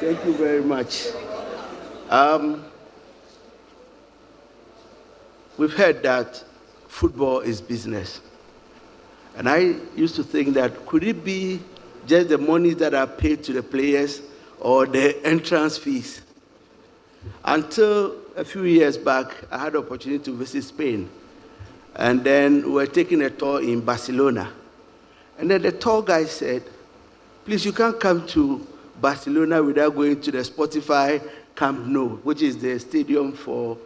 Thank you very much. We've heard that football is business. And I used to think that could it be just the money that are paid to the players or the entrance fees? Until a few years back, I had the opportunity to visit Spain. And then we were taking a tour in Barcelona. And then the tour guy said, please, you can't come to Barcelona without going to the Spotify Camp Nou, which is the stadium for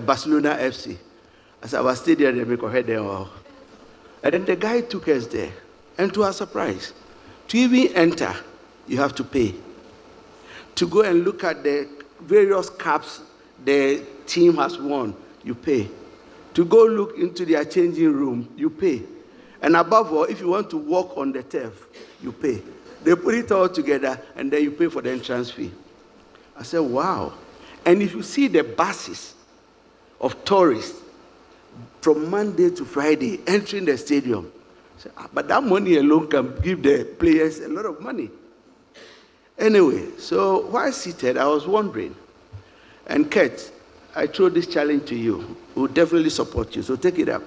Barcelona FC. As I was staying there, we could head there. And then the guy took us there. And to our surprise, to even enter, you have to pay. To go and look at the various cups the team has won, you pay. To go look into their changing room, you pay. And above all, if you want to walk on the turf, you pay. They put it all together, and then you pay for the entrance fee. I said, wow. And if you see the buses of tourists from Monday to Friday entering the stadium, I said, but that money alone can give the players a lot of money. Anyway, so while seated, I was wondering, and Kurt, I throw this challenge to you. We'll definitely support you, so take it up.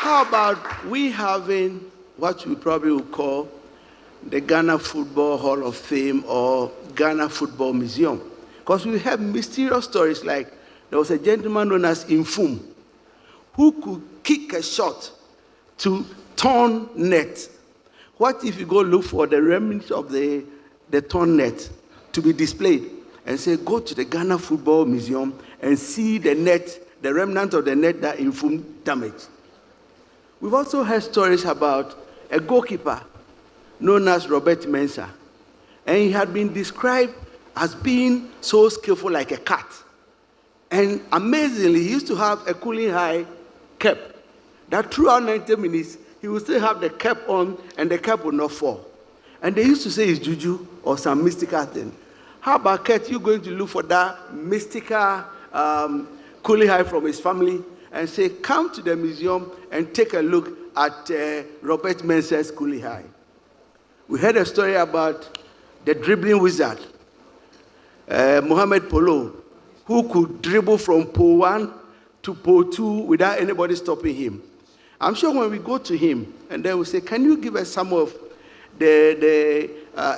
How about we having what we probably would call the Ghana Football Hall of Fame or Ghana Football Museum? Because we have mysterious stories like there was a gentleman known as Infum who could kick a shot to torn net. What if you go look for the remnants of the torn net to be displayed and say, go to the Ghana Football Museum and see the net, the remnant of the net that Infum damaged? We've also heard stories about a goalkeeper known as Robert Mensah. And he had been described as being so skillful like a cat. And amazingly, he used to have a cooling high cap that throughout 90 minutes, he would still have the cap on and the cap would not fall. And they used to say it's juju or some mystical thing. How about Kurt, you going to look for that mystical cooling high from his family and say, come to the museum and take a look at Robert Mensah's cooling high. We heard a story about the dribbling wizard, Mohamed Polo, who could dribble from pole 1 to pole 2 without anybody stopping him. I'm sure when we go to him, and then we say, can you give us some of the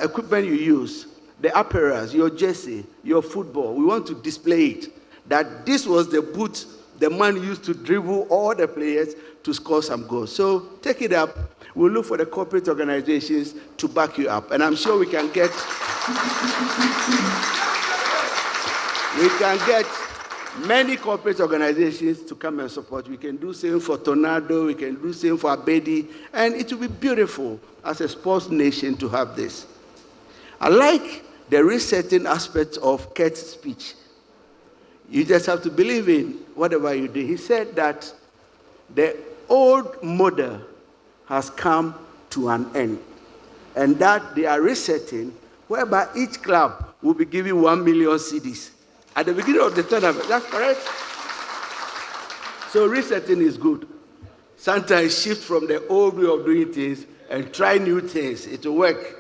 equipment you use, the apparels, your jersey, your football, we want to display it, that this was the boot the man used to dribble all the players to score some goals. So take it up. We'll look for the corporate organizations to back you up. And I'm sure we can get many corporate organizations to come and support. We can do same for Tornado, we can do same for Abedi, and it will be beautiful as a sports nation to have this. I like the resetting aspect of Kurt's speech. You just have to believe in whatever you do. He said that the old model has come to an end, and that they are resetting, whereby each club will be giving 1 million cedis at the beginning of the tournament. That's correct? So resetting is good. Sometimes shift from the old way of doing things and try new things. It will work.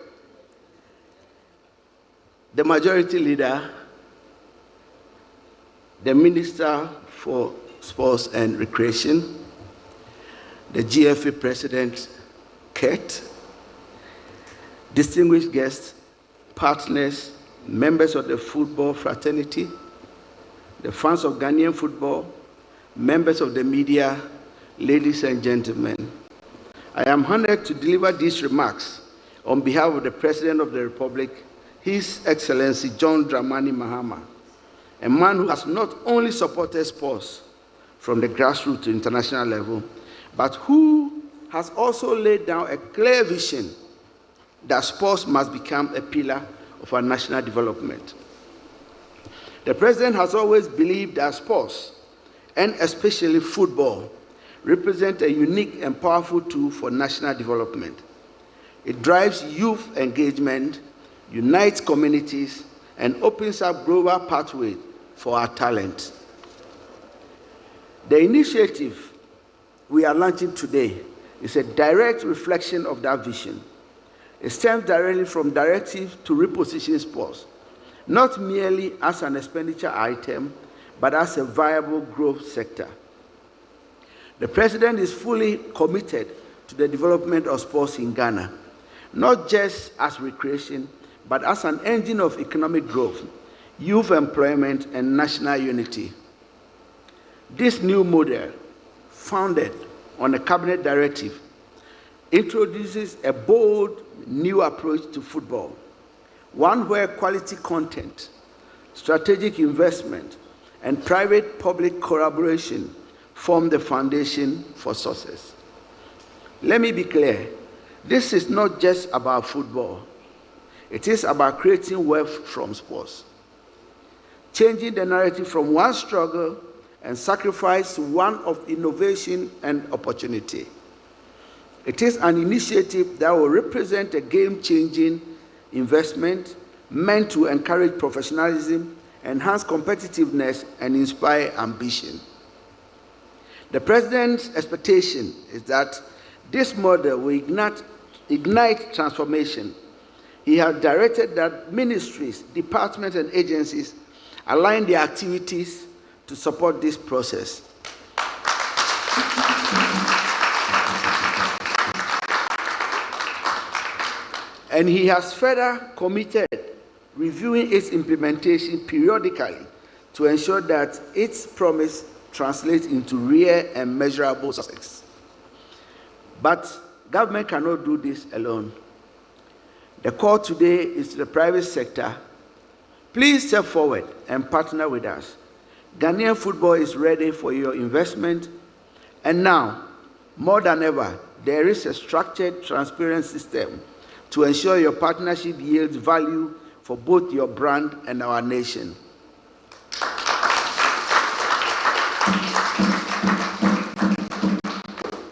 The majority leader, the Minister for Sports and Recreation, the GFA President, Kurt, distinguished guests, partners, members of the football fraternity, the fans of Ghanaian football, members of the media, ladies and gentlemen. I am honored to deliver these remarks on behalf of the President of the Republic, His Excellency John Dramani Mahama, a man who has not only supported sports from the grassroots to international level, but who has also laid down a clear vision that sports must become a pillar of our national development. The President has always believed that sports, and especially football, represent a unique and powerful tool for national development. It drives youth engagement, unites communities, and opens up global pathways for our talent. The initiative we are launching today is a direct reflection of that vision. It stems directly from directive to reposition sports, not merely as an expenditure item, but as a viable growth sector. The President is fully committed to the development of sports in Ghana, not just as recreation, but as an engine of economic growth, youth employment, and national unity. This new model, founded on a cabinet directive, introduces a bold new approach to football, one where quality content, strategic investment, and private-public collaboration form the foundation for success. Let me be clear, this is not just about football. It is about creating wealth from sports, changing the narrative from one struggle and sacrifice to one of innovation and opportunity. It is an initiative that will represent a game-changing investment meant to encourage professionalism, enhance competitiveness, and inspire ambition. The President's expectation is that this model will ignite transformation. He has directed that ministries, departments, and agencies align their activities to support this process. And he has further committed reviewing its implementation periodically to ensure that its promise translates into real and measurable success. But government cannot do this alone. The call today is to the private sector. Please step forward and partner with us. Ghanaian football is ready for your investment. And now, more than ever, there is a structured, transparent system to ensure your partnership yields value for both your brand and our nation.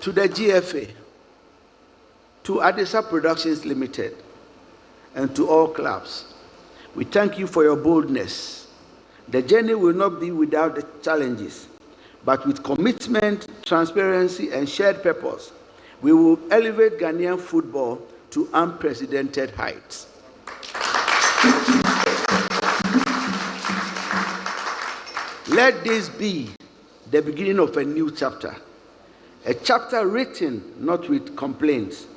To the GFA, to Adesa Productions Limited, and to all clubs, we thank you for your boldness. The journey will not be without the challenges, but with commitment, transparency, and shared purpose, we will elevate Ghanaian football to unprecedented heights. Let this be the beginning of a new chapter, a chapter written not with complaints,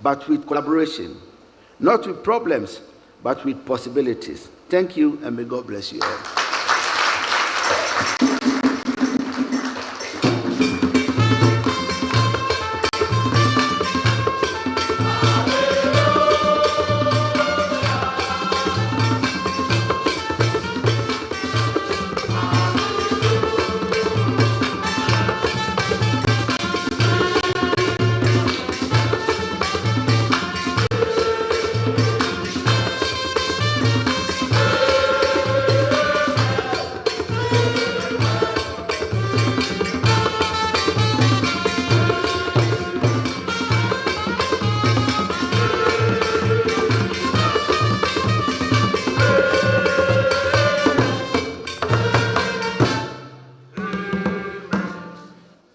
but with collaboration, not with problems, but with possibilities. Thank you, and may God bless you all.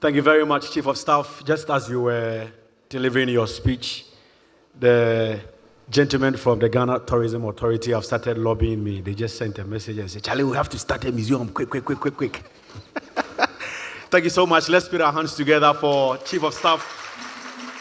Thank you very much, Chief of Staff. Just as you were delivering your speech, the gentlemen from the Ghana Tourism Authority have started lobbying me. They just sent a message and said, Charlie, we have to start a museum. Quick. Thank you so much. Let's put our hands together for Chief of Staff